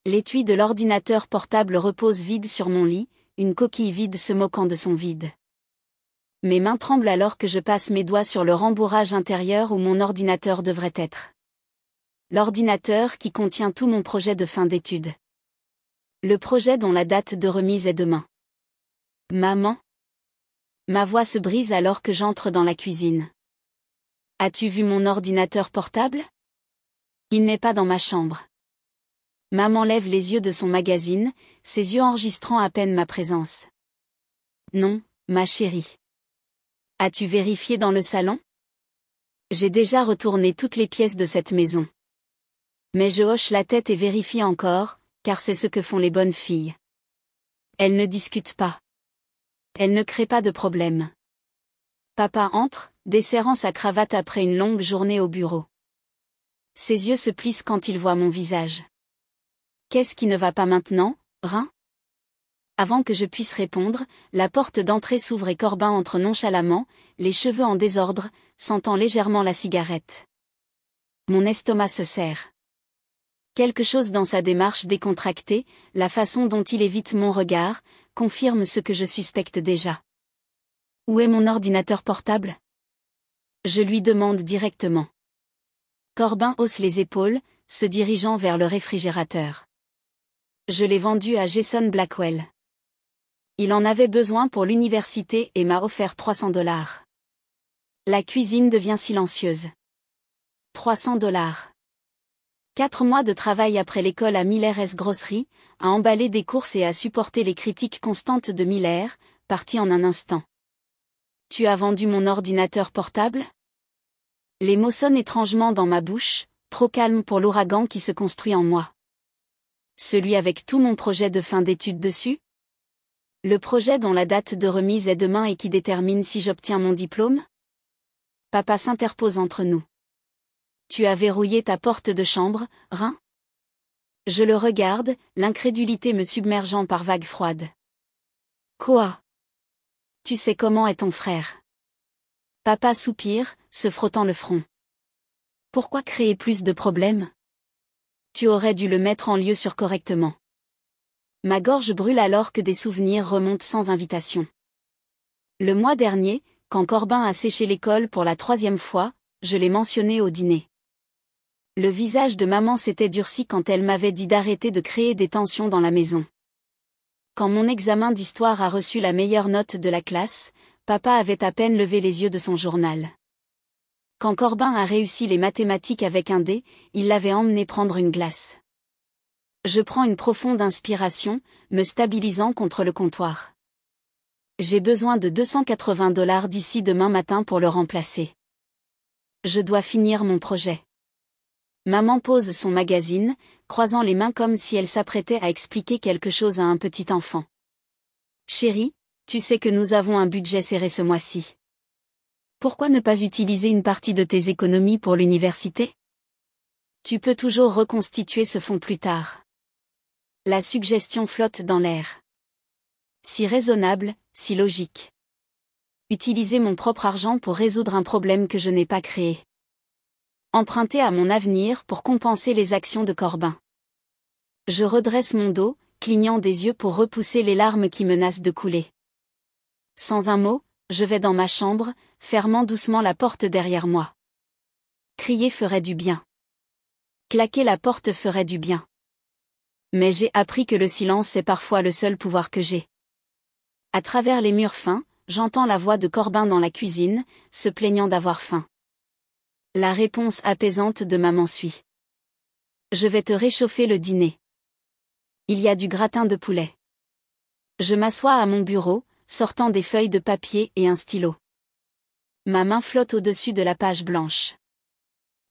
L'étui de l'ordinateur portable repose vide sur mon lit, une coquille vide se moquant de son vide. Mes mains tremblent alors que je passe mes doigts sur le rembourrage intérieur où mon ordinateur devrait être. L'ordinateur qui contient tout mon projet de fin d'études. Le projet dont la date de remise est demain. Maman. Ma voix se brise alors que j'entre dans la cuisine. As-tu vu mon ordinateur portable? Il n'est pas dans ma chambre. Maman lève les yeux de son magazine, ses yeux enregistrant à peine ma présence. Non, ma chérie. As-tu vérifié dans le salon? J'ai déjà retourné toutes les pièces de cette maison. Mais je hoche la tête et vérifie encore, car c'est ce que font les bonnes filles. Elles ne discutent pas. Elles ne créent pas de problème. Papa entre, desserrant sa cravate après une longue journée au bureau. Ses yeux se plissent quand il voit mon visage. Qu'est-ce qui ne va pas maintenant, Rein? Avant que je puisse répondre, la porte d'entrée s'ouvre et Corbin entre nonchalamment, les cheveux en désordre, sentant légèrement la cigarette. Mon estomac se serre. Quelque chose dans sa démarche décontractée, la façon dont il évite mon regard, confirme ce que je suspecte déjà. Où est mon ordinateur portable? Je lui demande directement. Corbin hausse les épaules, se dirigeant vers le réfrigérateur. Je l'ai vendu à Jason Blackwell. Il en avait besoin pour l'université et m'a offert $300. La cuisine devient silencieuse. $300. 4 mois de travail après l'école à Miller's Grocery, à emballer des courses et à supporter les critiques constantes de Miller, parti en un instant. Tu as vendu mon ordinateur portable? Les mots sonnent étrangement dans ma bouche, trop calme pour l'ouragan qui se construit en moi. Celui avec tout mon projet de fin d'études dessus? Le projet dont la date de remise est demain et qui détermine si j'obtiens mon diplôme? Papa s'interpose entre nous. Tu as verrouillé ta porte de chambre, Rein? Je le regarde, l'incrédulité me submergeant par vagues froides. Quoi? Tu sais comment est ton frère? Papa soupire, se frottant le front. Pourquoi créer plus de problèmes? Tu aurais dû le mettre en lieu sûr correctement. Ma gorge brûle alors que des souvenirs remontent sans invitation. Le mois dernier, quand Corbin a séché l'école pour la 3e fois, je l'ai mentionné au dîner. Le visage de maman s'était durci quand elle m'avait dit d'arrêter de créer des tensions dans la maison. Quand mon examen d'histoire a reçu la meilleure note de la classe, papa avait à peine levé les yeux de son journal. Quand Corbin a réussi les mathématiques avec un D, il l'avait emmené prendre une glace. Je prends une profonde inspiration, me stabilisant contre le comptoir. J'ai besoin de $280 d'ici demain matin pour le remplacer. Je dois finir mon projet. Maman pose son magazine, croisant les mains comme si elle s'apprêtait à expliquer quelque chose à un petit enfant. Chérie, tu sais que nous avons un budget serré ce mois-ci. Pourquoi ne pas utiliser une partie de tes économies pour l'université? Tu peux toujours reconstituer ce fonds plus tard. La suggestion flotte dans l'air. Si raisonnable, si logique. Utiliser mon propre argent pour résoudre un problème que je n'ai pas créé. Emprunter à mon avenir pour compenser les actions de Corbin. Je redresse mon dos, clignant des yeux pour repousser les larmes qui menacent de couler. Sans un mot, je vais dans ma chambre, fermant doucement la porte derrière moi. Crier ferait du bien. Claquer la porte ferait du bien. Mais j'ai appris que le silence est parfois le seul pouvoir que j'ai. À travers les murs fins, j'entends la voix de Corbin dans la cuisine, se plaignant d'avoir faim. La réponse apaisante de maman suit. Je vais te réchauffer le dîner. Il y a du gratin de poulet. Je m'assois à mon bureau, sortant des feuilles de papier et un stylo. Ma main flotte au-dessus de la page blanche.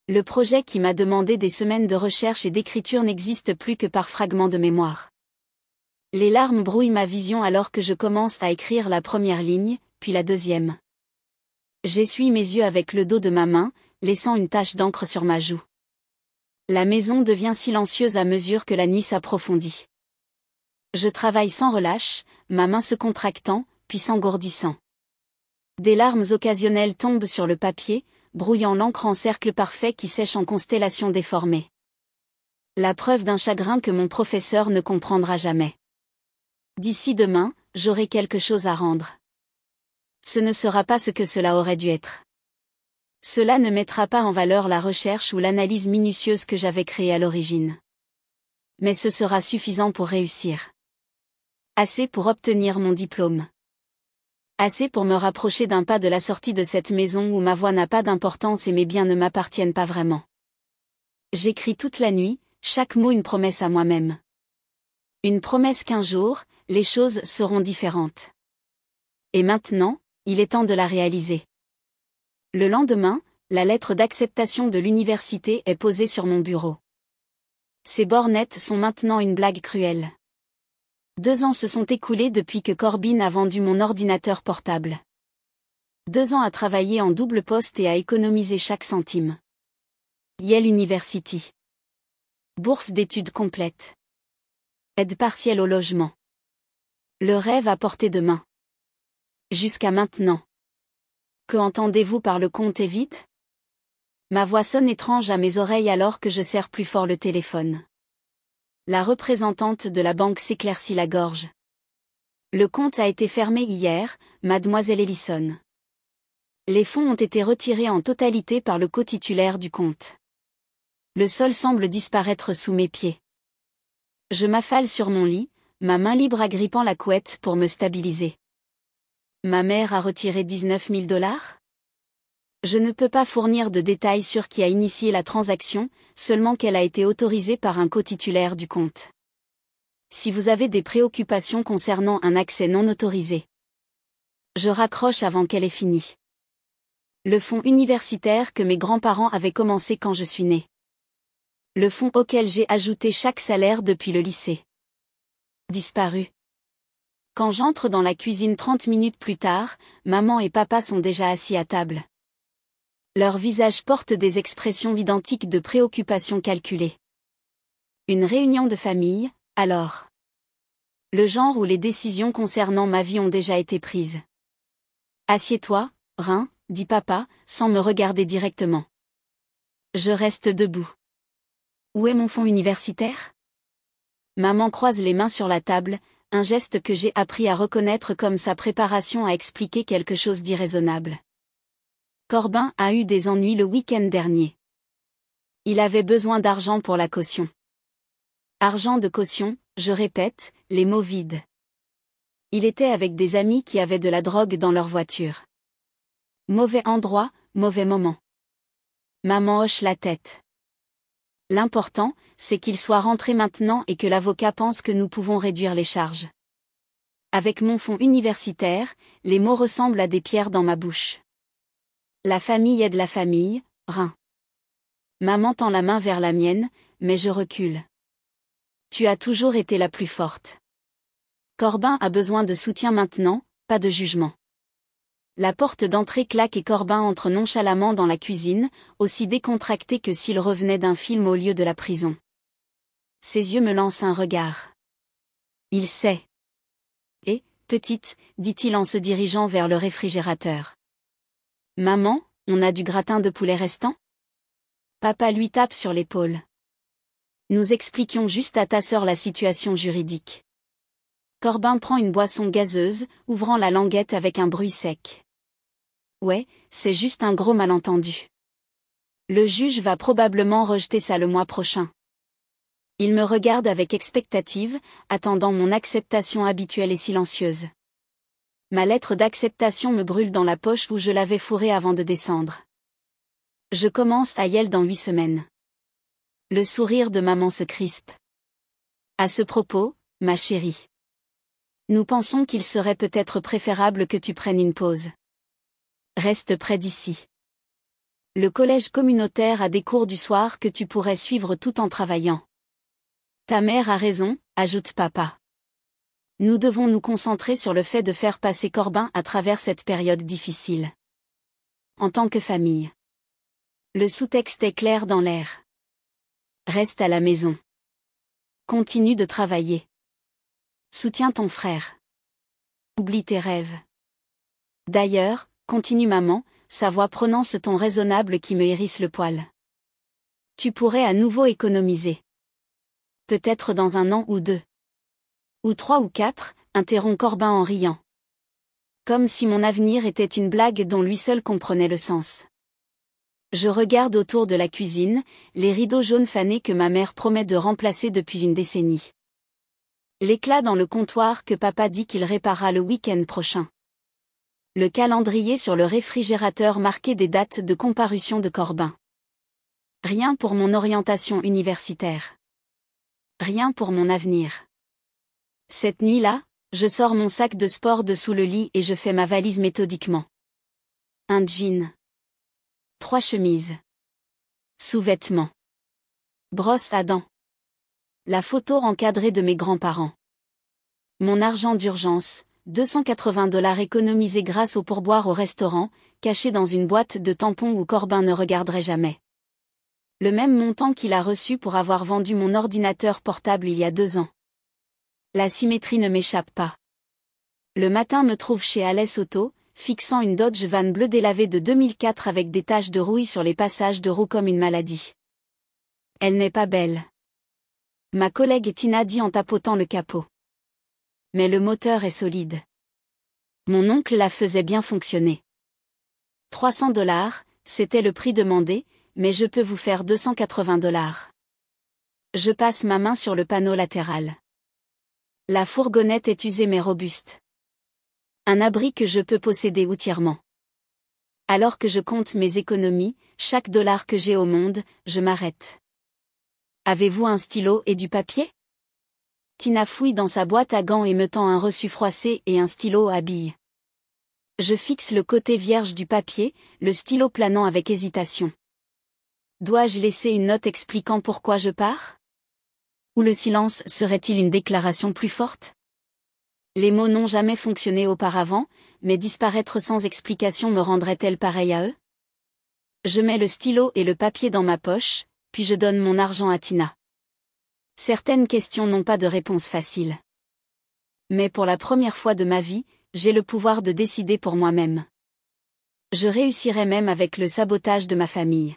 Le projet qui m'a demandé des semaines de recherche et d'écriture n'existe plus que par fragments de mémoire. Les larmes brouillent ma vision alors que je commence à écrire la première ligne, puis la deuxième. J'essuie mes yeux avec le dos de ma main, laissant une tache d'encre sur ma joue. La maison devient silencieuse à mesure que la nuit s'approfondit. Je travaille sans relâche, ma main se contractant, puis s'engourdissant. Des larmes occasionnelles tombent sur le papier, brouillant l'encre en cercle parfait qui sèche en constellation déformée. La preuve d'un chagrin que mon professeur ne comprendra jamais. D'ici demain, j'aurai quelque chose à rendre. Ce ne sera pas ce que cela aurait dû être. Cela ne mettra pas en valeur la recherche ou l'analyse minutieuse que j'avais créée à l'origine. Mais ce sera suffisant pour réussir. Assez pour obtenir mon diplôme. Assez pour me rapprocher d'un pas de la sortie de cette maison où ma voix n'a pas d'importance et mes biens ne m'appartiennent pas vraiment. J'écris toute la nuit, chaque mot une promesse à moi-même. Une promesse qu'un jour, les choses seront différentes. Et maintenant, il est temps de la réaliser. Le lendemain, la lettre d'acceptation de l'université est posée sur mon bureau. Ces bornettes sont maintenant une blague cruelle. 2 ans se sont écoulés depuis que Corbin a vendu mon ordinateur portable. 2 ans à travailler en double poste et à économiser chaque centime. Yale University. Bourse d'études complète. Aide partielle au logement. Le rêve à portée de main. Jusqu'à maintenant. Que entendez-vous par le compte est vide? Ma voix sonne étrange à mes oreilles alors que je serre plus fort le téléphone. La représentante de la banque s'éclaircit la gorge. Le compte a été fermé hier, mademoiselle Ellison. Les fonds ont été retirés en totalité par le co-titulaire du compte. Le sol semble disparaître sous mes pieds. Je m'affale sur mon lit, ma main libre agrippant la couette pour me stabiliser. Ma mère a retiré 19 000 $? Je ne peux pas fournir de détails sur qui a initié la transaction, seulement qu'elle a été autorisée par un co-titulaire du compte. Si vous avez des préoccupations concernant un accès non autorisé. Je raccroche avant qu'elle ait fini. Le fonds universitaire que mes grands-parents avaient commencé quand je suis née. Le fonds auquel j'ai ajouté chaque salaire depuis le lycée. Disparu. Quand j'entre dans la cuisine 30 minutes plus tard, maman et papa sont déjà assis à table. Leurs visages portent des expressions identiques de préoccupation calculée. Une réunion de famille, alors. Le genre où les décisions concernant ma vie ont déjà été prises. Assieds-toi, Rein, dit papa, sans me regarder directement. Je reste debout. Où est mon fonds universitaire? Maman croise les mains sur la table, un geste que j'ai appris à reconnaître comme sa préparation à expliquer quelque chose d'irraisonnable. Corbin a eu des ennuis le week-end dernier. Il avait besoin d'argent pour la caution. Argent de caution, je répète, les mots vides. Il était avec des amis qui avaient de la drogue dans leur voiture. Mauvais endroit, mauvais moment. Maman hoche la tête. L'important, c'est qu'il soit rentré maintenant et que l'avocat pense que nous pouvons réduire les charges. Avec mon fonds universitaire, les mots ressemblent à des pierres dans ma bouche. La famille aide la famille, Rein. Maman tend la main vers la mienne, mais je recule. Tu as toujours été la plus forte. Corbin a besoin de soutien maintenant, pas de jugement. La porte d'entrée claque et Corbin entre nonchalamment dans la cuisine, aussi décontracté que s'il revenait d'un film au lieu de la prison. Ses yeux me lancent un regard. Il sait. Et, petite, dit-il en se dirigeant vers le réfrigérateur. Maman, on a du gratin de poulet restant? Papa lui tape sur l'épaule. Nous expliquions juste à ta sœur la situation juridique. Corbin prend une boisson gazeuse, ouvrant la languette avec un bruit sec. Ouais, c'est juste un gros malentendu. Le juge va probablement rejeter ça le mois prochain. Il me regarde avec expectative, attendant mon acceptation habituelle et silencieuse. Ma lettre d'acceptation me brûle dans la poche où je l'avais fourrée avant de descendre. Je commence à Yale dans 8 semaines. Le sourire de maman se crispe. À ce propos, ma chérie. Nous pensons qu'il serait peut-être préférable que tu prennes une pause. Reste près d'ici. Le collège communautaire a des cours du soir que tu pourrais suivre tout en travaillant. Ta mère a raison, ajoute papa. Nous devons nous concentrer sur le fait de faire passer Corbin à travers cette période difficile. En tant que famille. Le sous-texte est clair dans l'air. Reste à la maison. Continue de travailler. Soutiens ton frère. Oublie tes rêves. D'ailleurs, continue maman, sa voix prenant ce ton raisonnable qui me hérisse le poil. Tu pourrais à nouveau économiser. Peut-être dans 1 an ou 2. Ou 3 ou 4, interrompt Corbin en riant. Comme si mon avenir était une blague dont lui seul comprenait le sens. Je regarde autour de la cuisine, les rideaux jaunes fanés que ma mère promet de remplacer depuis une décennie. L'éclat dans le comptoir que papa dit qu'il réparera le week-end prochain. Le calendrier sur le réfrigérateur marqué des dates de comparution de Corbin. Rien pour mon orientation universitaire. Rien pour mon avenir. Cette nuit-là, je sors mon sac de sport de sous le lit et je fais ma valise méthodiquement. Un jean. 3 chemises. Sous-vêtements. Brosse à dents. La photo encadrée de mes grands-parents. Mon argent d'urgence, $280 économisés grâce au pourboire au restaurant, caché dans une boîte de tampons où Corbin ne regarderait jamais. Le même montant qu'il a reçu pour avoir vendu mon ordinateur portable il y a 2 ans. La symétrie ne m'échappe pas. Le matin me trouve chez Alès Auto, fixant une Dodge Van bleue délavée de 2004 avec des taches de rouille sur les passages de roue comme une maladie. Elle n'est pas belle. Ma collègue Tina dit en tapotant le capot. Mais le moteur est solide. Mon oncle la faisait bien fonctionner. $300, c'était le prix demandé, mais je peux vous faire $280. Je passe ma main sur le panneau latéral. La fourgonnette est usée mais robuste. Un abri que je peux posséder outierement. Alors que je compte mes économies, chaque dollar que j'ai au monde, je m'arrête. Avez-vous un stylo et du papier? Tina fouille dans sa boîte à gants et me tend un reçu froissé et un stylo à billes. Je fixe le côté vierge du papier, le stylo planant avec hésitation. Dois-je laisser une note expliquant pourquoi je pars? Ou le silence serait-il une déclaration plus forte? Les mots n'ont jamais fonctionné auparavant, mais disparaître sans explication me rendrait-elle pareil à eux? Je mets le stylo et le papier dans ma poche, puis je donne mon argent à Tina. Certaines questions n'ont pas de réponse facile. Mais pour la première fois de ma vie, j'ai le pouvoir de décider pour moi-même. Je réussirai même avec le sabotage de ma famille.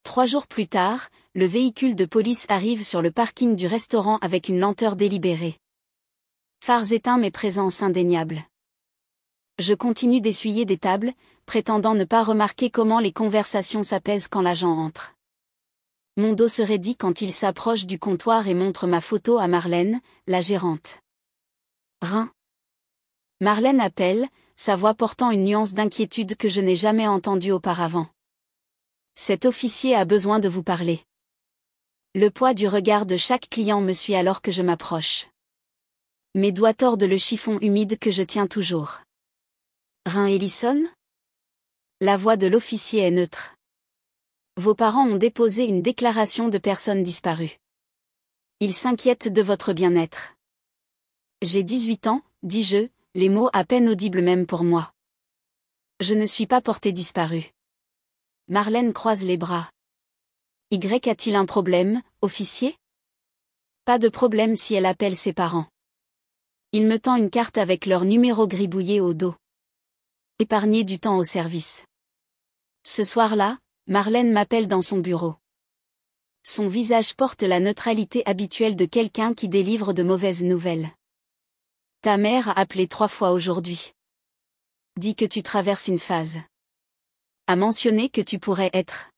3 jours plus tard, le véhicule de police arrive sur le parking du restaurant avec une lenteur délibérée. Phares éteints mais présence indéniable. Je continue d'essuyer des tables, prétendant ne pas remarquer comment les conversations s'apaisent quand l'agent entre. Mon dos se raidit quand il s'approche du comptoir et montre ma photo à Marlène, la gérante. Rhin. Marlène appelle, sa voix portant une nuance d'inquiétude que je n'ai jamais entendue auparavant. Cet officier a besoin de vous parler. Le poids du regard de chaque client me suit alors que je m'approche. Mes doigts tordent le chiffon humide que je tiens toujours. Rhin Ellison? La voix de l'officier est neutre. Vos parents ont déposé une déclaration de personnes disparues. Ils s'inquiètent de votre bien-être. J'ai 18 ans, dis-je, les mots à peine audibles même pour moi. Je ne suis pas portée disparue. Marlène croise les bras. Y a-t-il un problème, officier? Pas de problème si elle appelle ses parents. Il me tend une carte avec leur numéro gribouillé au dos. Épargner du temps au service. Ce soir-là, Marlène m'appelle dans son bureau. Son visage porte la neutralité habituelle de quelqu'un qui délivre de mauvaises nouvelles. Ta mère a appelé 3 fois aujourd'hui. Dis que tu traverses une phase. A mentionné que tu pourrais être.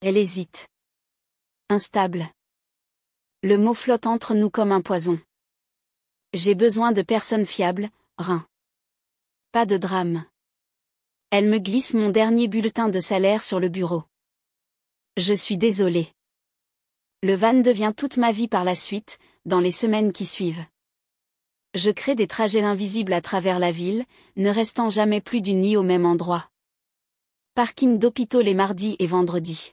Elle hésite. Instable. Le mot flotte entre nous comme un poison. J'ai besoin de personnes fiables, Rhin. Pas de drame. Elle me glisse mon dernier bulletin de salaire sur le bureau. Je suis désolée. Le van devient toute ma vie par la suite, dans les semaines qui suivent. Je crée des trajets invisibles à travers la ville, ne restant jamais plus d'une nuit au même endroit. Parking d'hôpitaux les mardis et vendredis.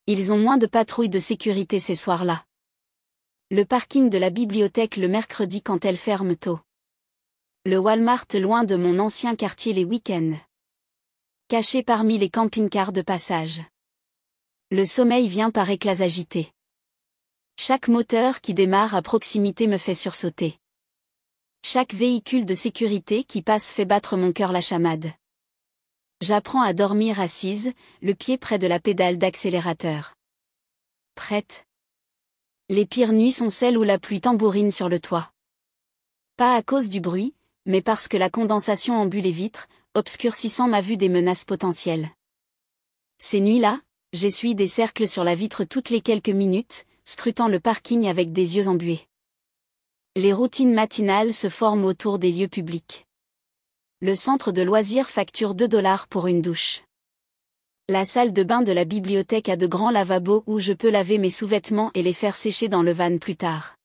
Ils ont moins de patrouilles de sécurité ces soirs-là. Le parking de la bibliothèque le mercredi quand elle ferme tôt. Le Walmart loin de mon ancien quartier les week-ends. Caché parmi les camping-cars de passage. Le sommeil vient par éclats agités. Chaque moteur qui démarre à proximité me fait sursauter. Chaque véhicule de sécurité qui passe fait battre mon cœur la chamade. J'apprends à dormir assise, le pied près de la pédale d'accélérateur. Prête. Les pires nuits sont celles où la pluie tambourine sur le toit. Pas à cause du bruit, mais parce que la condensation embue les vitres, obscurcissant ma vue des menaces potentielles. Ces nuits-là, j'essuie des cercles sur la vitre toutes les quelques minutes, scrutant le parking avec des yeux embués. Les routines matinales se forment autour des lieux publics. Le centre de loisirs facture 2 $ pour une douche. La salle de bain de la bibliothèque a de grands lavabos où je peux laver mes sous-vêtements et les faire sécher dans le van plus tard.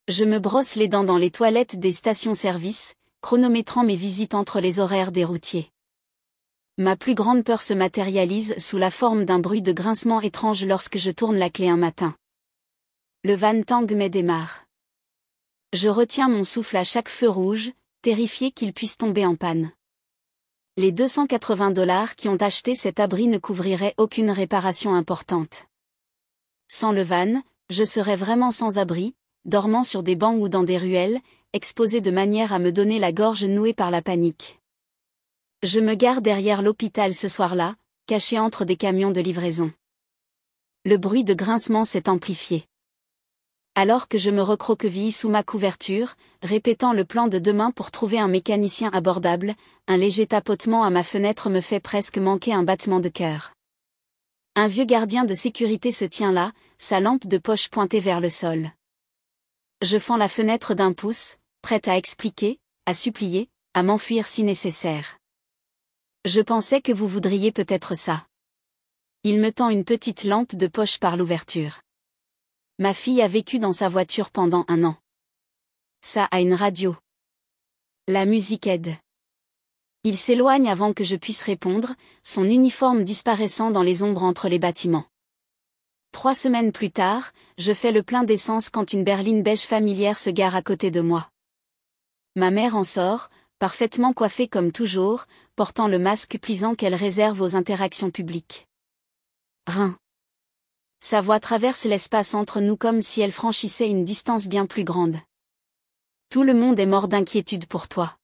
Je me brosse les dents dans les toilettes des stations-service, chronométrant mes visites entre les horaires des routiers. Ma plus grande peur se matérialise sous la forme d'un bruit de grincement étrange lorsque je tourne la clé un matin. Le van Tang me démarre. Je retiens mon souffle à chaque feu rouge, terrifié qu'il puisse tomber en panne. Les 280 $ qui ont acheté cet abri ne couvriraient aucune réparation importante. Sans le van, je serais vraiment sans abri, dormant sur des bancs ou dans des ruelles, exposé de manière à me donner la gorge nouée par la panique. Je me gare derrière l'hôpital ce soir-là, caché entre des camions de livraison. Le bruit de grincement s'est amplifié. Alors que je me recroqueville sous ma couverture, répétant le plan de demain pour trouver un mécanicien abordable, un léger tapotement à ma fenêtre me fait presque manquer un battement de cœur. Un vieux gardien de sécurité se tient là, sa lampe de poche pointée vers le sol. Je fends la fenêtre d'un pouce, prête à expliquer, à supplier, à m'enfuir si nécessaire. Je pensais que vous voudriez peut-être ça. Il me tend une petite lampe de poche par l'ouverture. Ma fille a vécu dans sa voiture pendant 1 an. Ça a une radio. La musique aide. Il s'éloigne avant que je puisse répondre, son uniforme disparaissant dans les ombres entre les bâtiments. 3 semaines plus tard, je fais le plein d'essence quand une berline beige familière se gare à côté de moi. Ma mère en sort, parfaitement coiffée comme toujours, portant le masque pliant qu'elle réserve aux interactions publiques. Rhin. Sa voix traverse l'espace entre nous comme si elle franchissait une distance bien plus grande. Tout le monde est mort d'inquiétude pour toi.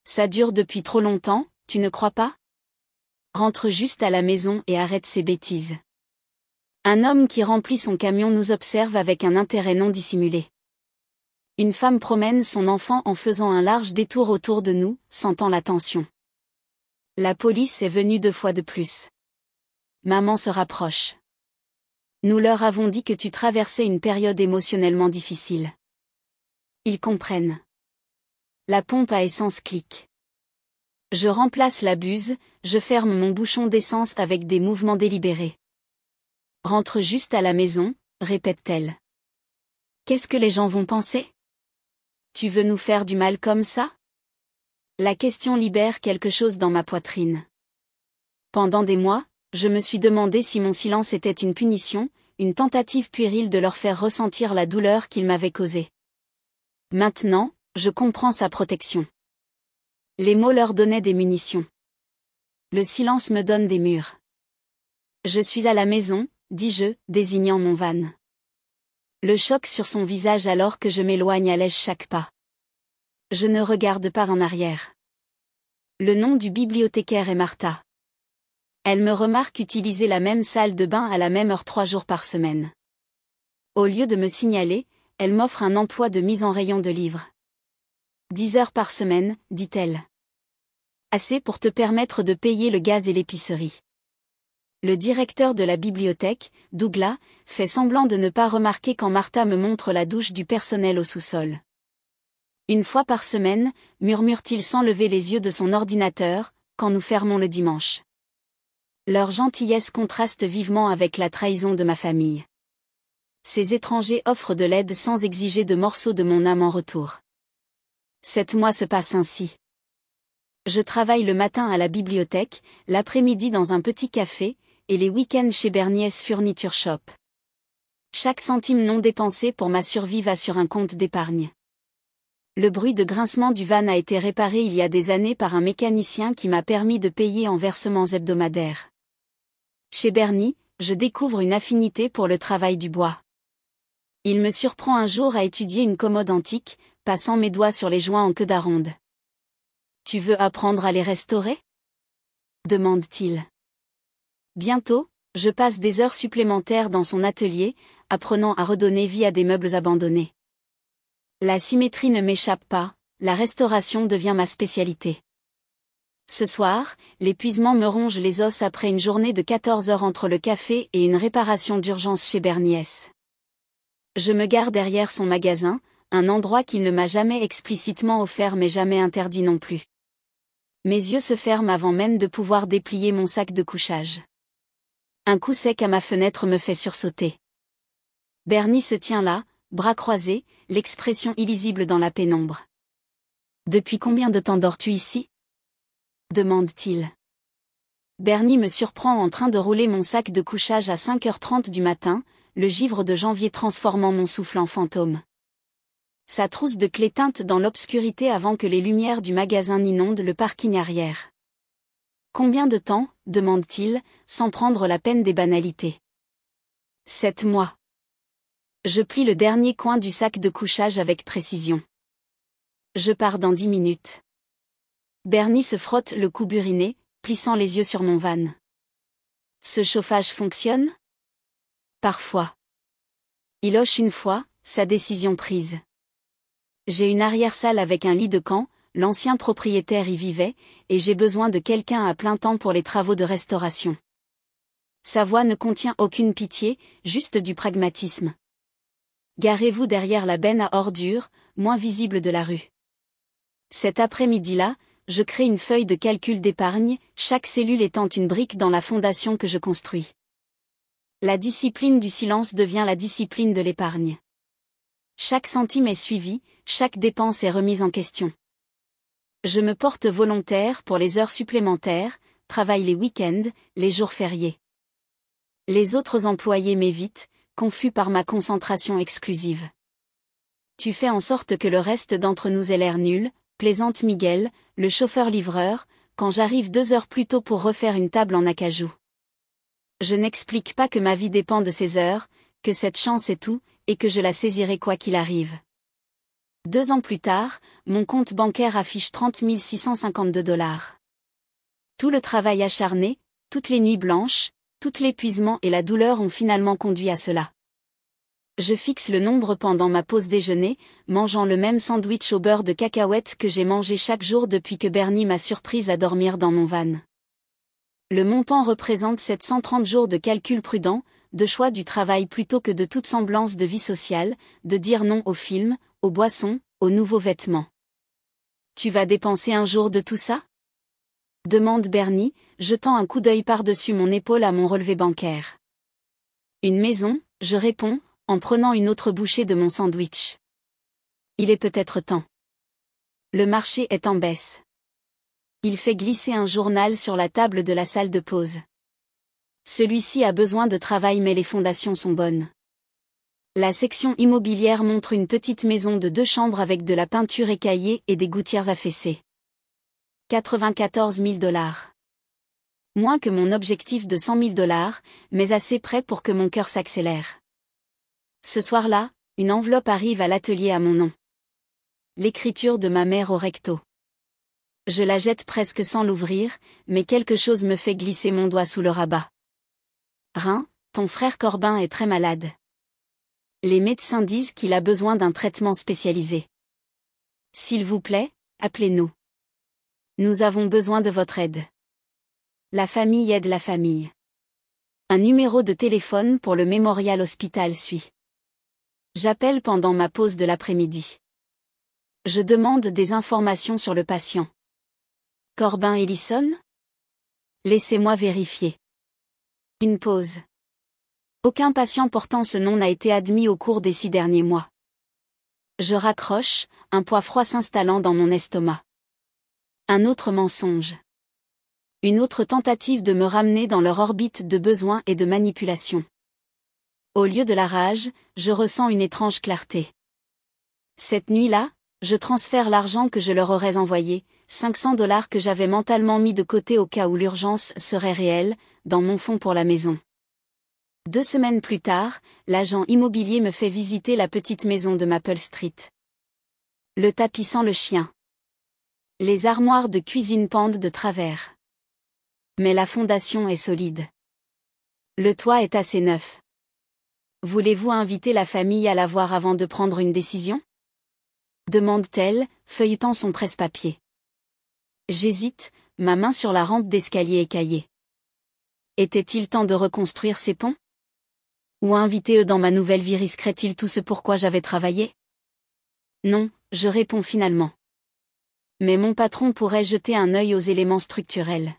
Ça dure depuis trop longtemps, tu ne crois pas? Rentre juste à la maison et arrête ces bêtises. Un homme qui remplit son camion nous observe avec un intérêt non dissimulé. Une femme promène son enfant en faisant un large détour autour de nous, sentant la tension. La police est venue 2 fois de plus. Maman se rapproche. Nous leur avons dit que tu traversais une période émotionnellement difficile. Ils comprennent. La pompe à essence clique. Je remplace la buse, je ferme mon bouchon d'essence avec des mouvements délibérés. Rentre juste à la maison, répète-t-elle. Qu'est-ce que les gens vont penser? Tu veux nous faire du mal comme ça? La question libère quelque chose dans ma poitrine. Pendant des mois, je me suis demandé si mon silence était une punition, une tentative puérile de leur faire ressentir la douleur qu'ils m'avaient causée. Maintenant, je comprends sa protection. Les mots leur donnaient des munitions. Le silence me donne des murs. Je suis à la maison, dis-je, désignant mon van. Le choc sur son visage alors que je m'éloigne allège chaque pas. Je ne regarde pas en arrière. Le nom du bibliothécaire est Martha. Elle me remarque utiliser la même salle de bain à la même heure 3 jours par semaine. Au lieu de me signaler, elle m'offre un emploi de mise en rayon de livres. 10 heures par semaine, dit-elle. Assez pour te permettre de payer le gaz et l'épicerie. Le directeur de la bibliothèque, Douglas, fait semblant de ne pas remarquer quand Martha me montre la douche du personnel au sous-sol. 1 fois par semaine, murmure-t-il sans lever les yeux de son ordinateur, quand nous fermons le dimanche. Leur gentillesse contraste vivement avec la trahison de ma famille. Ces étrangers offrent de l'aide sans exiger de morceaux de mon âme en retour. 7 mois se passent ainsi. Je travaille le matin à la bibliothèque, l'après-midi dans un petit café, et les week-ends chez Berniès Furniture Shop. Chaque centime non dépensé pour ma survie va sur un compte d'épargne. Le bruit de grincement du van a été réparé il y a des années par un mécanicien qui m'a permis de payer en versements hebdomadaires. Chez Bernie, je découvre une affinité pour le travail du bois. Il me surprend un jour à étudier une commode antique, passant mes doigts sur les joints en queue d'aronde. « Tu veux apprendre à les restaurer ?» demande-t-il. Bientôt, je passe des heures supplémentaires dans son atelier, apprenant à redonner vie à des meubles abandonnés. La symétrie ne m'échappe pas, la restauration devient ma spécialité. Ce soir, l'épuisement me ronge les os après une journée de 14 heures entre le café et une réparation d'urgence chez Bernie S. Je me gare derrière son magasin, un endroit qu'il ne m'a jamais explicitement offert mais jamais interdit non plus. Mes yeux se ferment avant même de pouvoir déplier mon sac de couchage. Un coup sec à ma fenêtre me fait sursauter. Bernie se tient là, bras croisés, l'expression illisible dans la pénombre. « Depuis combien de temps dors-tu ici ?» demande-t-il. Bernie me surprend en train de rouler mon sac de couchage à 5h30 du matin, le givre de janvier transformant mon souffle en fantôme. Sa trousse de clés teinte dans l'obscurité avant que les lumières du magasin n'inondent le parking arrière. « Combien de temps ?» demande-t-il, sans prendre la peine des banalités. « 7 mois. » Je plie le dernier coin du sac de couchage avec précision. Je pars dans 10 minutes. Bernie se frotte le cou buriné, plissant les yeux sur mon van. Ce chauffage fonctionne ? Parfois. Il hoche une fois, sa décision prise. J'ai une arrière-salle avec un lit de camp, l'ancien propriétaire y vivait, et j'ai besoin de quelqu'un à plein temps pour les travaux de restauration. Sa voix ne contient aucune pitié, juste du pragmatisme. Garez-vous derrière la benne à ordures, moins visible de la rue. Cet après-midi-là, je crée une feuille de calcul d'épargne, chaque cellule étant une brique dans la fondation que je construis. La discipline du silence devient la discipline de l'épargne. Chaque centime est suivi, chaque dépense est remise en question. Je me porte volontaire pour les heures supplémentaires, travaille les week-ends, les jours fériés. Les autres employés m'évitent, confus par ma concentration exclusive. Tu fais en sorte que le reste d'entre nous ait l'air nul, plaisante Miguel, le chauffeur-livreur, quand j'arrive 2 heures plus tôt pour refaire une table en acajou. Je n'explique pas que ma vie dépend de ces heures, que cette chance est tout, et que je la saisirai quoi qu'il arrive. 2 ans plus tard, mon compte bancaire affiche 30 652 $. Tout le travail acharné, toutes les nuits blanches, tout l'épuisement et la douleur ont finalement conduit à cela. Je fixe le nombre pendant ma pause déjeuner, mangeant le même sandwich au beurre de cacahuètes que j'ai mangé chaque jour depuis que Bernie m'a surprise à dormir dans mon van. Le montant représente 730 jours de calcul prudent, de choix du travail plutôt que de toute semblance de vie sociale, de dire non aux films, aux boissons, aux nouveaux vêtements. Tu vas dépenser un jour de tout ça ? Demande Bernie, jetant un coup d'œil par-dessus mon épaule à mon relevé bancaire. Une maison, je réponds, en prenant une autre bouchée de mon sandwich. Il est peut-être temps. Le marché est en baisse. Il fait glisser un journal sur la table de la salle de pause. Celui-ci a besoin de travail mais les fondations sont bonnes. La section immobilière montre une petite maison de 2 chambres avec de la peinture écaillée et des gouttières affaissées. 94 000 $. Moins que mon objectif de 100 000 $, mais assez près pour que mon cœur s'accélère. Ce soir-là, une enveloppe arrive à l'atelier à mon nom. L'écriture de ma mère au recto. Je la jette presque sans l'ouvrir, mais quelque chose me fait glisser mon doigt sous le rabat. Rein, ton frère Corbin est très malade. Les médecins disent qu'il a besoin d'un traitement spécialisé. S'il vous plaît, appelez-nous. Nous avons besoin de votre aide. La famille aide la famille. Un numéro de téléphone pour le Memorial Hospital suit. J'appelle pendant ma pause de l'après-midi. Je demande des informations sur le patient. Corbin Ellison ? Laissez-moi vérifier. Une pause. Aucun patient portant ce nom n'a été admis au cours des 6 derniers mois. Je raccroche, un poids froid s'installant dans mon estomac. Un autre mensonge. Une autre tentative de me ramener dans leur orbite de besoin et de manipulation. Au lieu de la rage, je ressens une étrange clarté. Cette nuit-là, je transfère l'argent que je leur aurais envoyé, 500 $ que j'avais mentalement mis de côté au cas où l'urgence serait réelle, dans mon fonds pour la maison. 2 semaines plus tard, l'agent immobilier me fait visiter la petite maison de Maple Street. Le tapis sent le chien. Les armoires de cuisine pendent de travers. Mais la fondation est solide. Le toit est assez neuf. Voulez-vous inviter la famille à la voir avant de prendre une décision? Demande-t-elle, feuilletant son presse-papier. J'hésite, ma main sur la rampe d'escalier écaillée. Était-il temps de reconstruire ces ponts? Ou inviter eux dans ma nouvelle vie risquerait-il tout ce pourquoi j'avais travaillé? Non, je réponds finalement. Mais mon patron pourrait jeter un œil aux éléments structurels.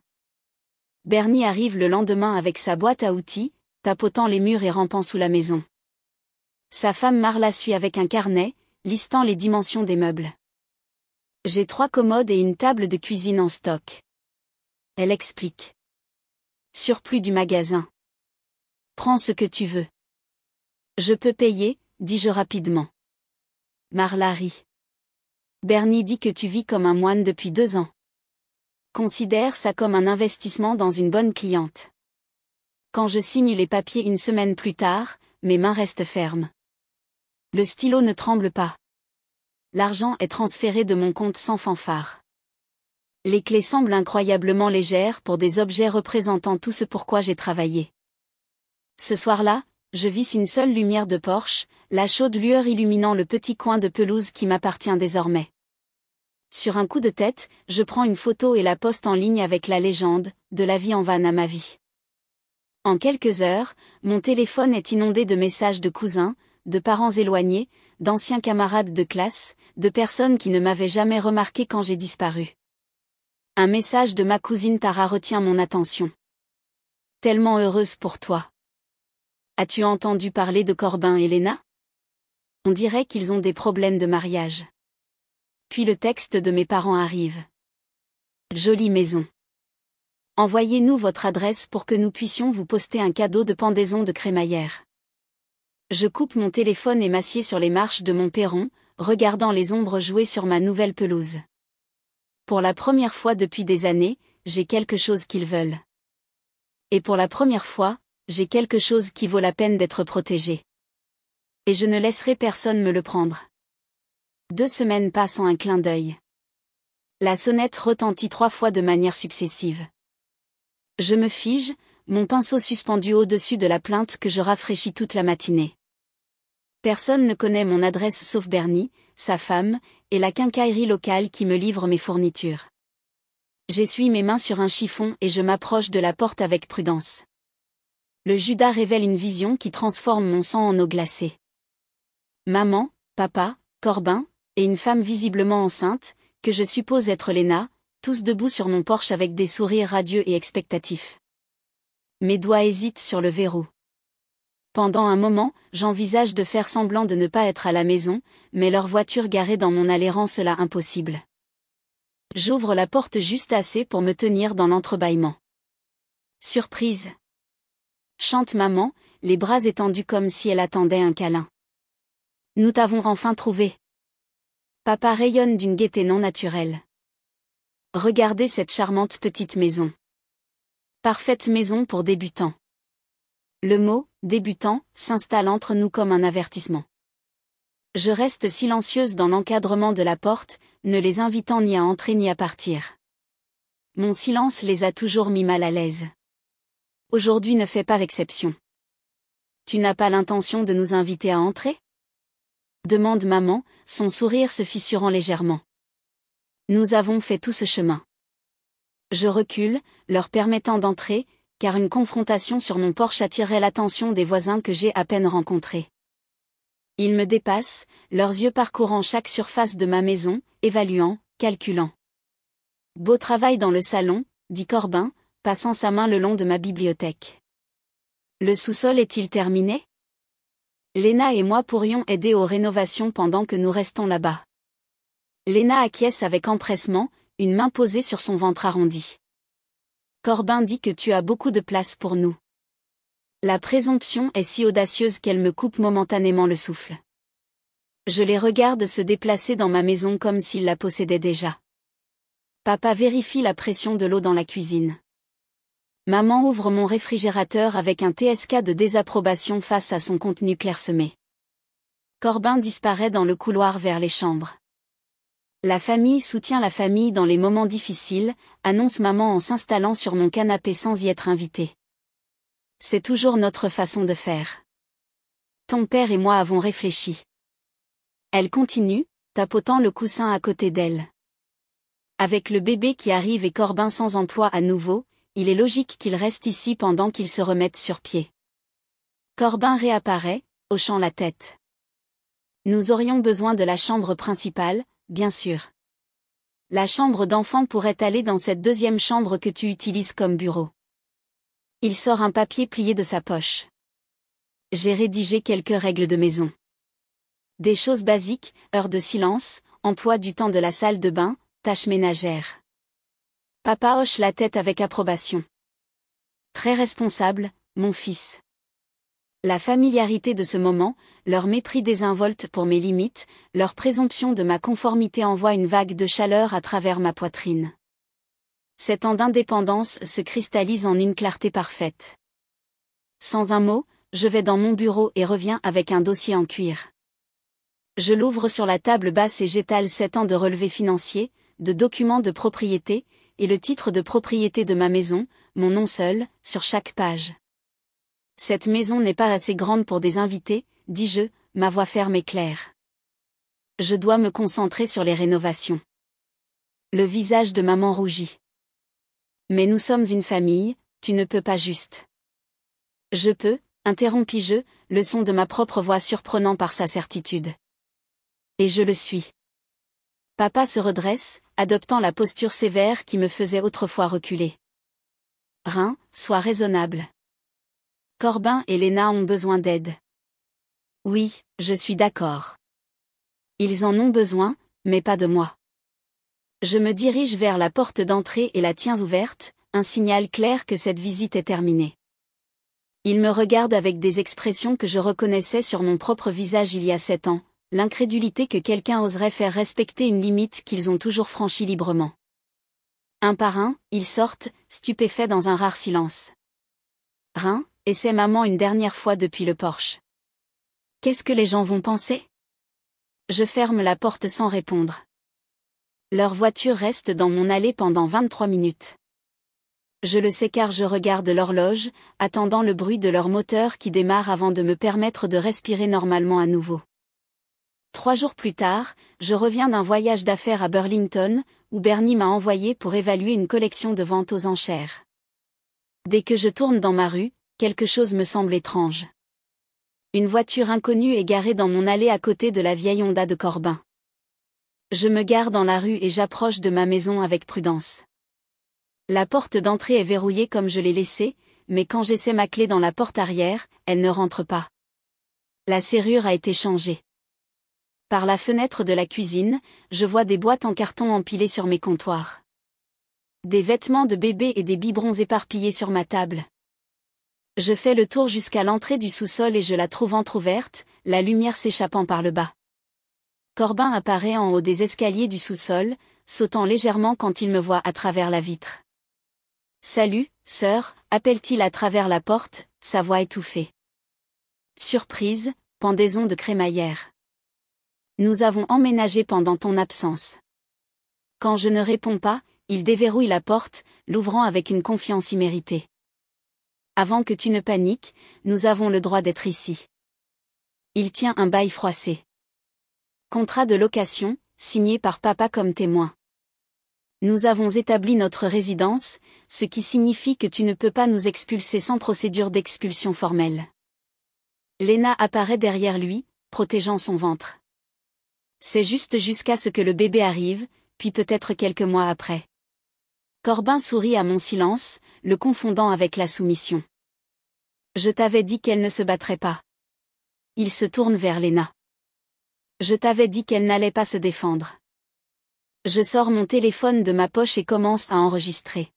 Bernie arrive le lendemain avec sa boîte à outils, tapotant les murs et rampant sous la maison. Sa femme Marla suit avec un carnet, listant les dimensions des meubles. J'ai 3 commodes et une table de cuisine en stock. Elle explique. Surplus du magasin. Prends ce que tu veux. Je peux payer, dis-je rapidement. Marla rit. Bernie dit que tu vis comme un moine depuis 2 ans. Considère ça comme un investissement dans une bonne cliente. Quand je signe les papiers une semaine plus tard, mes mains restent fermes. Le stylo ne tremble pas. L'argent est transféré de mon compte sans fanfare. Les clés semblent incroyablement légères pour des objets représentant tout ce pourquoi j'ai travaillé. Ce soir-là, je visse une seule lumière de Porsche, la chaude lueur illuminant le petit coin de pelouse qui m'appartient désormais. Sur un coup de tête, je prends une photo et la poste en ligne avec la légende « De la vie en van à ma vie ». En quelques heures, mon téléphone est inondé de messages de cousins, de parents éloignés, d'anciens camarades de classe, de personnes qui ne m'avaient jamais remarqué quand j'ai disparu. Un message de ma cousine Tara retient mon attention. Tellement heureuse pour toi. As-tu entendu parler de Corbin et Léna? On dirait qu'ils ont des problèmes de mariage. Puis le texte de mes parents arrive. Jolie maison. Envoyez-nous votre adresse pour que nous puissions vous poster un cadeau de pendaison de crémaillère. Je coupe mon téléphone et m'assieds sur les marches de mon perron, regardant les ombres jouer sur ma nouvelle pelouse. Pour la première fois depuis des années, j'ai quelque chose qu'ils veulent. Et pour la première fois, j'ai quelque chose qui vaut la peine d'être protégé. Et je ne laisserai personne me le prendre. 2 semaines passent en un clin d'œil. La sonnette retentit 3 fois de manière successive. Je me fige, mon pinceau suspendu au-dessus de la plainte que je rafraîchis toute la matinée. Personne ne connaît mon adresse sauf Bernie, sa femme, et la quincaillerie locale qui me livre mes fournitures. J'essuie mes mains sur un chiffon et je m'approche de la porte avec prudence. Le Judas révèle une vision qui transforme mon sang en eau glacée. Maman, papa, Corbin, et une femme visiblement enceinte, que je suppose être Léna, tous debout sur mon porche avec des sourires radieux et expectatifs. Mes doigts hésitent sur le verrou. Pendant un moment, j'envisage de faire semblant de ne pas être à la maison, mais leur voiture garée dans mon allée rend cela impossible. J'ouvre la porte juste assez pour me tenir dans l'entrebâillement. Surprise! Chante maman, les bras étendus comme si elle attendait un câlin. Nous t'avons enfin trouvé. Papa rayonne d'une gaieté non naturelle. Regardez cette charmante petite maison. Parfaite maison pour débutants. Le mot « débutant » s'installe entre nous comme un avertissement. Je reste silencieuse dans l'encadrement de la porte, ne les invitant ni à entrer ni à partir. Mon silence les a toujours mis mal à l'aise. Aujourd'hui ne fait pas exception. Tu n'as pas l'intention de nous inviter à entrer? Demande maman, son sourire se fissurant légèrement. Nous avons fait tout ce chemin. Je recule, leur permettant d'entrer, car une confrontation sur mon porche attirerait l'attention des voisins que j'ai à peine rencontrés. Ils me dépassent, leurs yeux parcourant chaque surface de ma maison, évaluant, calculant. Beau travail dans le salon, dit Corbin, passant sa main le long de ma bibliothèque. Le sous-sol est-il terminé? Léna et moi pourrions aider aux rénovations pendant que nous restons là-bas. Léna acquiesce avec empressement, une main posée sur son ventre arrondi. Corbin dit que tu as beaucoup de place pour nous. La présomption est si audacieuse qu'elle me coupe momentanément le souffle. Je les regarde se déplacer dans ma maison comme s'ils la possédaient déjà. Papa vérifie la pression de l'eau dans la cuisine. Maman ouvre mon réfrigérateur avec un TSK de désapprobation face à son contenu clairsemé. Corbin disparaît dans le couloir vers les chambres. La famille soutient la famille dans les moments difficiles, annonce maman en s'installant sur mon canapé sans y être invitée. C'est toujours notre façon de faire. Ton père et moi avons réfléchi. Elle continue, tapotant le coussin à côté d'elle. Avec le bébé qui arrive et Corbin sans emploi à nouveau, il est logique qu'il reste ici pendant qu'ils se remettent sur pied. Corbin réapparaît, hochant la tête. Nous aurions besoin de la chambre principale, bien sûr. La chambre d'enfant pourrait aller dans cette deuxième chambre que tu utilises comme bureau. Il sort un papier plié de sa poche. J'ai rédigé quelques règles de maison. Des choses basiques, heure de silence, emploi du temps de la salle de bain, tâches ménagères. Papa hoche la tête avec approbation. Très responsable, mon fils. La familiarité de ce moment, leur mépris désinvolte pour mes limites, leur présomption de ma conformité envoie une vague de chaleur à travers ma poitrine. Cet temps d'indépendance se cristallise en une clarté parfaite. Sans un mot, je vais dans mon bureau et reviens avec un dossier en cuir. Je l'ouvre sur la table basse et j'étale 7 ans de relevés financiers, de documents de propriété, et le titre de propriété de ma maison, mon nom seul, sur chaque page. Cette maison n'est pas assez grande pour des invités, dis-je, ma voix ferme et claire. Je dois me concentrer sur les rénovations. Le visage de maman rougit. Mais nous sommes une famille, tu ne peux pas juste. Je peux, interrompis-je, le son de ma propre voix surprenant par sa certitude. Et je le suis. Papa se redresse, adoptant la posture sévère qui me faisait autrefois reculer. Rein, sois raisonnable. Corbin et Léna ont besoin d'aide. Oui, je suis d'accord. Ils en ont besoin, mais pas de moi. Je me dirige vers la porte d'entrée et la tiens ouverte, un signal clair que cette visite est terminée. Ils me regardent avec des expressions que je reconnaissais sur mon propre visage il y a 7 ans, l'incrédulité que quelqu'un oserait faire respecter une limite qu'ils ont toujours franchie librement. Un par un, ils sortent, stupéfaits dans un rare silence. Rein, et c'est maman une dernière fois depuis le porche. Qu'est-ce que les gens vont penser? Je ferme la porte sans répondre. Leur voiture reste dans mon allée pendant 23 minutes. Je le sais car je regarde l'horloge, attendant le bruit de leur moteur qui démarre avant de me permettre de respirer normalement à nouveau. 3 jours plus tard, je reviens d'un voyage d'affaires à Burlington, où Bernie m'a envoyé pour évaluer une collection de ventes aux enchères. Dès que je tourne dans ma rue, quelque chose me semble étrange. Une voiture inconnue est garée dans mon allée à côté de la vieille Honda de Corbin. Je me gare dans la rue et j'approche de ma maison avec prudence. La porte d'entrée est verrouillée comme je l'ai laissée, mais quand j'essaie ma clé dans la porte arrière, elle ne rentre pas. La serrure a été changée. Par la fenêtre de la cuisine, je vois des boîtes en carton empilées sur mes comptoirs. Des vêtements de bébé et des biberons éparpillés sur ma table. Je fais le tour jusqu'à l'entrée du sous-sol et je la trouve entr'ouverte, la lumière s'échappant par le bas. Corbin apparaît en haut des escaliers du sous-sol, sautant légèrement quand il me voit à travers la vitre. « Salut, sœur », appelle-t-il à travers la porte, sa voix étouffée. Surprise, pendaison de crémaillère. Nous avons emménagé pendant ton absence. Quand je ne réponds pas, il déverrouille la porte, l'ouvrant avec une confiance imméritée. Avant que tu ne paniques, nous avons le droit d'être ici. Il tient un bail froissé. Contrat de location, signé par papa comme témoin. Nous avons établi notre résidence, ce qui signifie que tu ne peux pas nous expulser sans procédure d'expulsion formelle. Léna apparaît derrière lui, protégeant son ventre. C'est juste jusqu'à ce que le bébé arrive, puis peut-être quelques mois après. Corbin sourit à mon silence, le confondant avec la soumission. Je t'avais dit qu'elle ne se battrait pas. Il se tourne vers Léna. Je t'avais dit qu'elle n'allait pas se défendre. Je sors mon téléphone de ma poche et commence à enregistrer.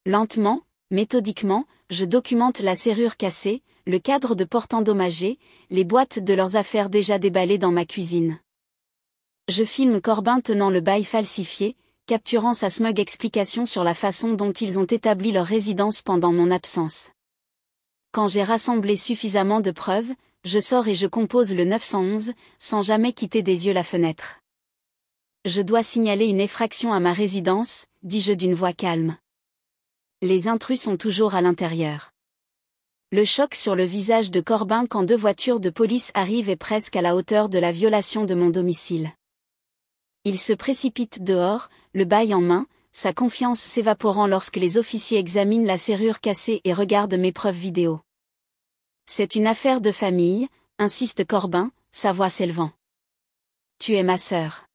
Lentement, méthodiquement, je documente la serrure cassée, le cadre de porte endommagé, les boîtes de leurs affaires déjà déballées dans ma cuisine. Je filme Corbin tenant le bail falsifié, capturant sa smug explication sur la façon dont ils ont établi leur résidence pendant mon absence. Quand j'ai rassemblé suffisamment de preuves, je sors et je compose le 911, sans jamais quitter des yeux la fenêtre. Je dois signaler une effraction à ma résidence, dis-je d'une voix calme. Les intrus sont toujours à l'intérieur. Le choc sur le visage de Corbin quand 2 voitures de police arrivent est presque à la hauteur de la violation de mon domicile. Il se précipite dehors, le bail en main, sa confiance s'évaporant lorsque les officiers examinent la serrure cassée et regardent mes preuves vidéo. C'est une affaire de famille, insiste Corbin, sa voix s'élevant. Tu es ma sœur.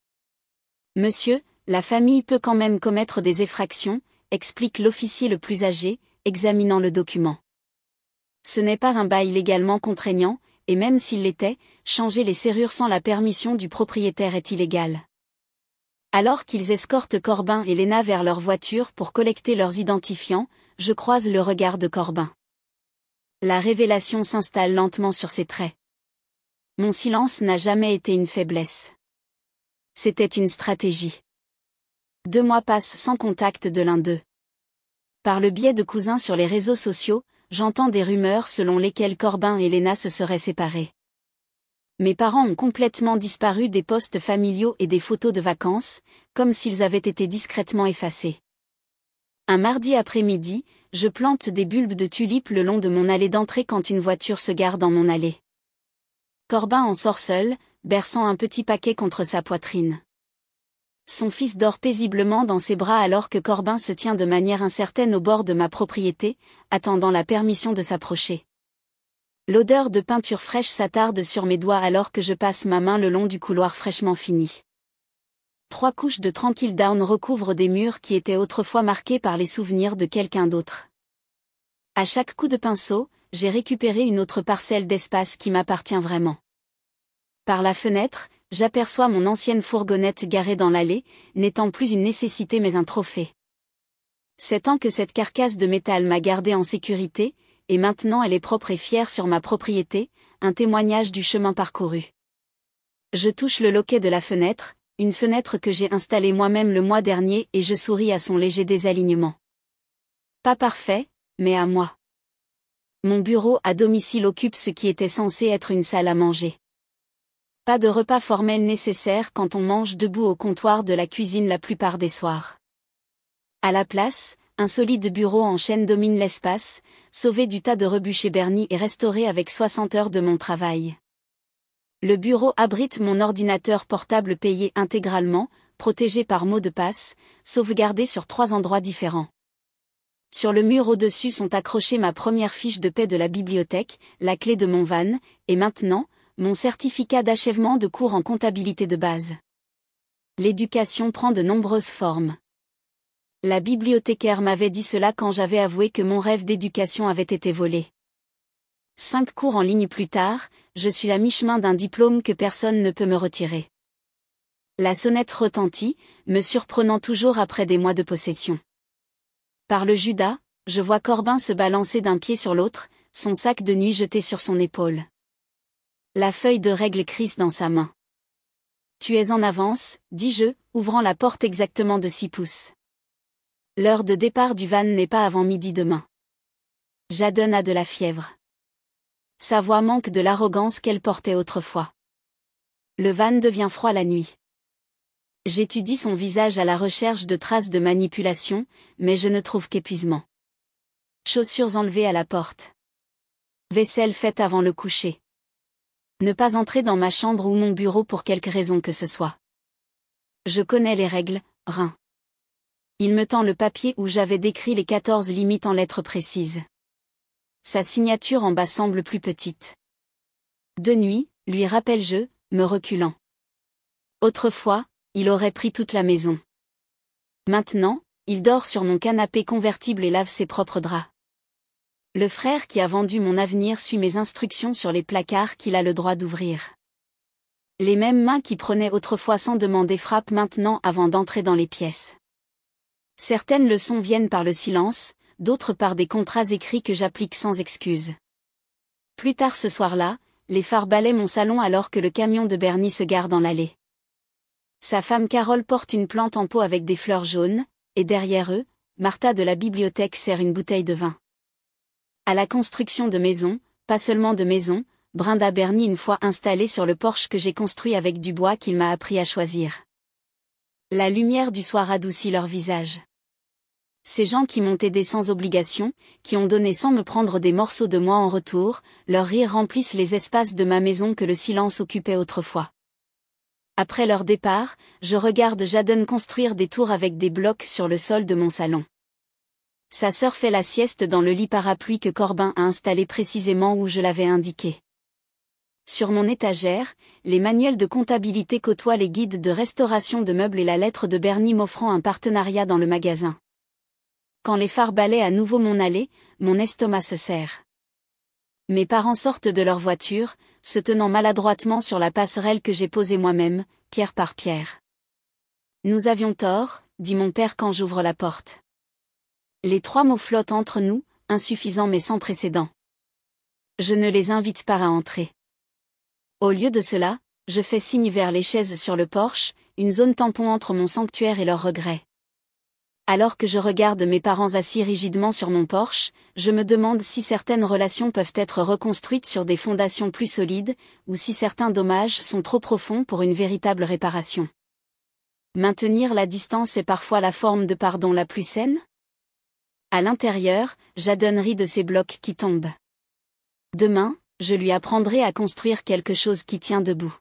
Monsieur, la famille peut quand même commettre des effractions, explique l'officier le plus âgé, examinant le document. Ce n'est pas un bail légalement contraignant, et même s'il l'était, changer les serrures sans la permission du propriétaire est illégal. Alors qu'ils escortent Corbin et Léna vers leur voiture pour collecter leurs identifiants, je croise le regard de Corbin. La révélation s'installe lentement sur ses traits. Mon silence n'a jamais été une faiblesse. C'était une stratégie. 2 mois passent sans contact de l'un d'eux. Par le biais de cousins sur les réseaux sociaux, j'entends des rumeurs selon lesquelles Corbin et Léna se seraient séparés. Mes parents ont complètement disparu des posts familiaux et des photos de vacances, comme s'ils avaient été discrètement effacés. Un mardi après-midi, je plante des bulbes de tulipes le long de mon allée d'entrée quand une voiture se gare dans mon allée. Corbin en sort seul, berçant un petit paquet contre sa poitrine. Son fils dort paisiblement dans ses bras alors que Corbin se tient de manière incertaine au bord de ma propriété, attendant la permission de s'approcher. L'odeur de peinture fraîche s'attarde sur mes doigts alors que je passe ma main le long du couloir fraîchement fini. 3 couches de tranquille down recouvrent des murs qui étaient autrefois marqués par les souvenirs de quelqu'un d'autre. À chaque coup de pinceau, j'ai récupéré une autre parcelle d'espace qui m'appartient vraiment. Par la fenêtre, j'aperçois mon ancienne fourgonnette garée dans l'allée, n'étant plus une nécessité mais un trophée. 7 ans que cette carcasse de métal m'a gardé en sécurité, et maintenant elle est propre et fière sur ma propriété, un témoignage du chemin parcouru. Je touche le loquet de la fenêtre, une fenêtre que j'ai installée moi-même le mois dernier et je souris à son léger désalignement. Pas parfait, mais à moi. Mon bureau à domicile occupe ce qui était censé être une salle à manger. Pas de repas formel nécessaire quand on mange debout au comptoir de la cuisine la plupart des soirs. À la place, un solide bureau en chêne domine l'espace, sauvé du tas de rebûchés bernis et restauré avec 60 heures de mon travail. Le bureau abrite mon ordinateur portable payé intégralement, protégé par mot de passe, sauvegardé sur 3 endroits différents. Sur le mur au-dessus sont accrochées ma première fiche de paie de la bibliothèque, la clé de mon van, et maintenant, mon certificat d'achèvement de cours en comptabilité de base. L'éducation prend de nombreuses formes. La bibliothécaire m'avait dit cela quand j'avais avoué que mon rêve d'éducation avait été volé. 5 cours en ligne plus tard, je suis à mi-chemin d'un diplôme que personne ne peut me retirer. La sonnette retentit, me surprenant toujours après des mois de possession. Par le Judas, je vois Corbin se balancer d'un pied sur l'autre, son sac de nuit jeté sur son épaule. La feuille de règle crisse dans sa main. Tu es en avance, dis-je, ouvrant la porte exactement de 6 pouces. L'heure de départ du van n'est pas avant midi demain. Jadon a de la fièvre. Sa voix manque de l'arrogance qu'elle portait autrefois. Le van devient froid la nuit. J'étudie son visage à la recherche de traces de manipulation, mais je ne trouve qu'épuisement. Chaussures enlevées à la porte. Vaisselle faite avant le coucher. Ne pas entrer dans ma chambre ou mon bureau pour quelque raison que ce soit. Je connais les règles, Rein. Il me tend le papier où j'avais décrit les 14 limites en lettres précises. Sa signature en bas semble plus petite. De nuit, lui rappelle-je, me reculant. Autrefois, il aurait pris toute la maison. Maintenant, il dort sur mon canapé convertible et lave ses propres draps. Le frère qui a vendu mon avenir suit mes instructions sur les placards qu'il a le droit d'ouvrir. Les mêmes mains qui prenaient autrefois sans demander frappent maintenant avant d'entrer dans les pièces. Certaines leçons viennent par le silence, d'autres par des contrats écrits que j'applique sans excuse. Plus tard ce soir-là, les phares balaient mon salon alors que le camion de Bernie se gare dans l'allée. Sa femme Carole porte une plante en pot avec des fleurs jaunes, et derrière eux, Martha de la bibliothèque sert une bouteille de vin. À la construction de maisons, pas seulement de maisons, Brinda Bernie une fois installée sur le porche que j'ai construit avec du bois qu'il m'a appris à choisir. La lumière du soir adoucit leur visage. Ces gens qui m'ont aidé sans obligation, qui ont donné sans me prendre des morceaux de moi en retour, leurs rires remplissent les espaces de ma maison que le silence occupait autrefois. Après leur départ, je regarde Jadon construire des tours avec des blocs sur le sol de mon salon. Sa sœur fait la sieste dans le lit parapluie que Corbin a installé précisément où je l'avais indiqué. Sur mon étagère, les manuels de comptabilité côtoient les guides de restauration de meubles et la lettre de Bernie m'offrant un partenariat dans le magasin. Quand les phares balaient à nouveau mon allée, mon estomac se serre. Mes parents sortent de leur voiture, se tenant maladroitement sur la passerelle que j'ai posée moi-même, pierre par pierre. Nous avions tort, dit mon père quand j'ouvre la porte. Les 3 mots flottent entre nous, insuffisants mais sans précédent. Je ne les invite pas à entrer. Au lieu de cela, je fais signe vers les chaises sur le porche, une zone tampon entre mon sanctuaire et leurs regrets. Alors que je regarde mes parents assis rigidement sur mon porche, je me demande si certaines relations peuvent être reconstruites sur des fondations plus solides, ou si certains dommages sont trop profonds pour une véritable réparation. Maintenir la distance est parfois la forme de pardon la plus saine ? À l'intérieur, Jadon rit de ces blocs qui tombent. Demain, je lui apprendrai à construire quelque chose qui tient debout.